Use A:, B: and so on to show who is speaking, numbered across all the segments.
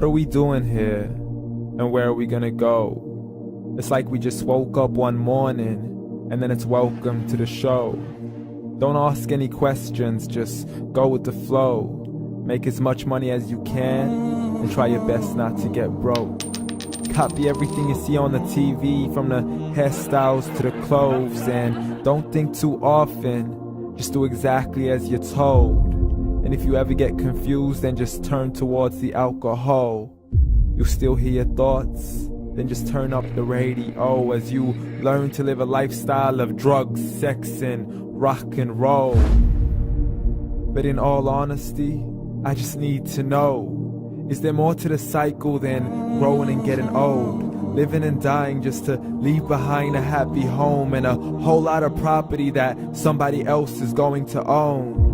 A: What are we doing here? And where are we gonna go? It's like we just woke up one morning and then it's welcome to the show. Don't ask any questions, just go with the flow. Make as much money as you can and try your best not to get broke. Copy everything you see on the TV, from the hairstyles to the clothes, and don't think too often, just do exactly as you're told. And if you ever get confused, then just turn towards the alcohol. You'll still hear your thoughts, then just turn up the radio as you learn to live a lifestyle of drugs, sex, and rock and roll. But in all honesty, I just need to know, is there more to the cycle than growing and getting old? Living and dying just to leave behind a happy home and a whole lot of property that somebody else is going to own.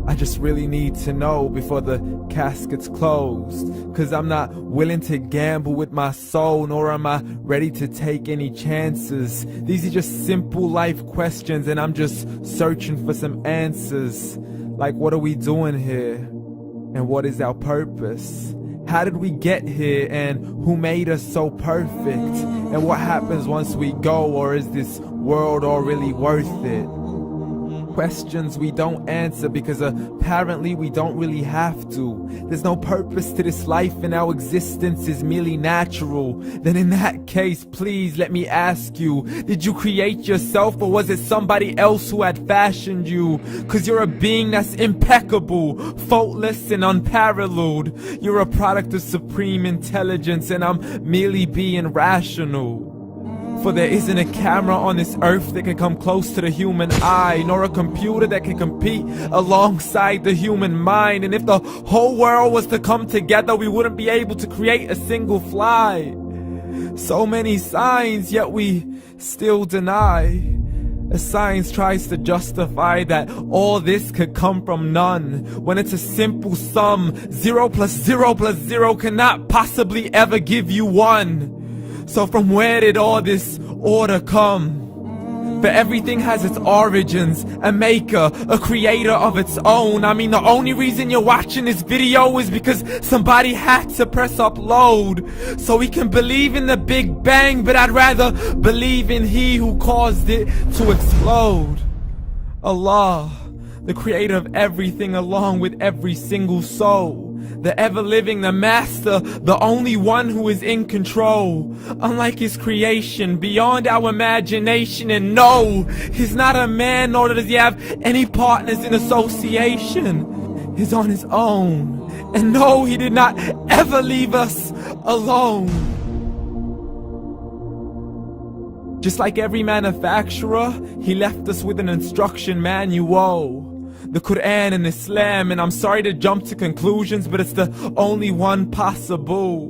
A: I just really need to know before the casket's closed, 'cause I'm not willing to gamble with my soul, nor am I ready to take any chances. These are just simple life questions and I'm just searching for some answers. Like, what are we doing here? And what is our purpose? How did we get here, and who made us so perfect? And what happens once we go, or is this world all really worth it? Questions we don't answer because apparently we don't really have to. There's no purpose to this life and our existence is merely natural. Then in that case, please let me ask you, did you create yourself, or was it somebody else who had fashioned you? 'Cause you're a being that's impeccable, faultless and unparalleled. You're a product of supreme intelligence and I'm merely being rational. For there isn't a camera on this earth that can come close to the human eye, nor a computer that can compete alongside the human mind. And if the whole world was to come together, we wouldn't be able to create a single fly. So many signs, yet we still deny. As science tries to justify that all this could come from none, when it's a simple sum. 0 plus 0 plus 0 cannot possibly ever give you 1. So from where did all this order come? For everything has its origins, a maker, a creator of its own. I mean, the only reason you're watching this video is because somebody had to press upload. So we can believe in the Big Bang, but I'd rather believe in He who caused it to explode. Allah, the creator of everything along with every single soul. The ever-living, the master, the only one who is in control. Unlike his creation, beyond our imagination. And no, he's not a man, nor does he have any partners in association. He's on his own. And no, he did not ever leave us alone. Just like every manufacturer, he left us with an instruction manual. The Quran and Islam, and I'm sorry to jump to conclusions, but it's the only one possible.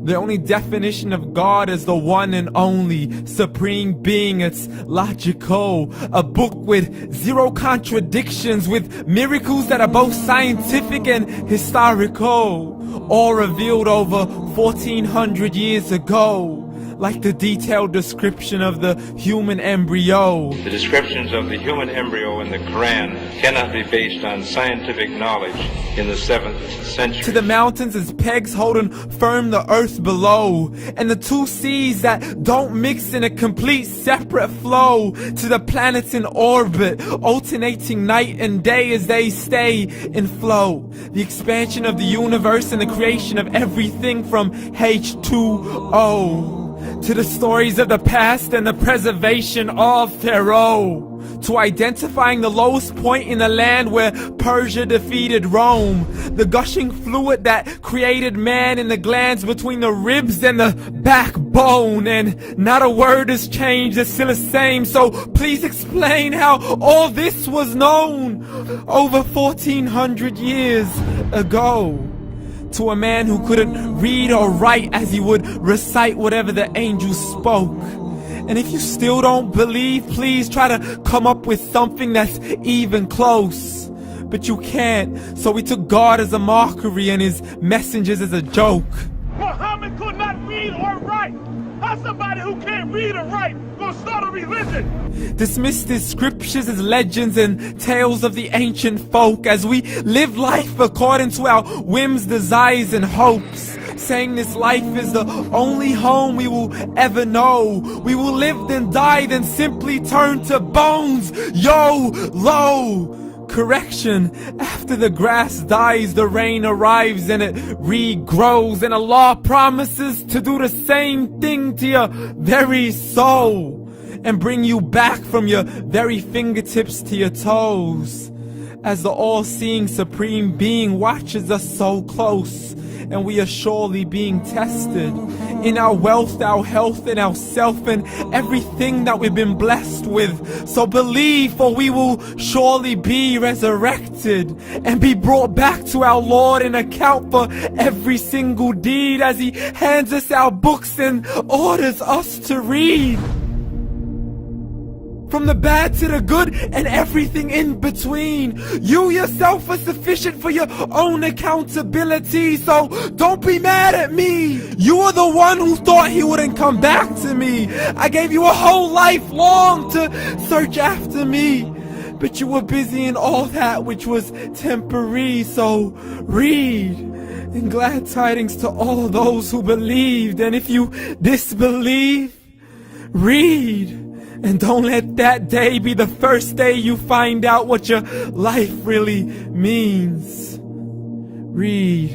A: The only definition of God is the one and only supreme being. It's logical, a book with 0 contradictions, with miracles that are both scientific and historical, all revealed over 1400 years ago. Like the detailed description of the human embryo.
B: The descriptions of the human embryo in the Quran cannot be based on scientific knowledge in the 7th century.
A: To the mountains as pegs holding firm the earth below, and the 2 seas that don't mix in a complete separate flow. To the planets in orbit, alternating night and day as they stay in flow. The expansion of the universe and the creation of everything from H2O. To the stories of the past and the preservation of Pharaoh. To identifying the lowest point in the land where Persia defeated Rome. The gushing fluid that created man in the glands between the ribs and the backbone. And not a word has changed, it's still the same. So please explain how all this was known over 1400 years ago. To a man who couldn't read or write, as he would recite whatever the angels spoke. And if you still don't believe, please try to come up with something that's even close. But you can't, so we took God as a mockery and his messengers as a joke.
C: Muhammad could not read or write. How somebody who can't read or write gonna start a religion?
A: Dismissed his scriptures as legends and tales of the ancient folk, as we live life according to our whims, desires, and hopes. saying this life is the only home we will ever know. We will live then die, then simply turn to bones. YOLO! Correction, after the grass dies, the rain arrives and it regrows, and Allah promises to do the same thing to your very soul and bring you back from your very fingertips to your toes, as the all-seeing supreme being watches us so close, and we are surely being tested in our wealth, our health, and our self, and everything that we've been blessed with. So believe, for we will surely be resurrected and be brought back to our Lord and account for every single deed, as He hands us our books and orders us to read. From the bad to the good and everything in between. You yourself are sufficient for your own accountability, so don't be mad at me. You are the one who thought He wouldn't come back to me. I gave you a whole life long to search after me, but you were busy in all that which was temporary. So read, and glad tidings to all those who believed. And if you disbelieve, read. And don't let that day be the first day you find out what your life really means. Read.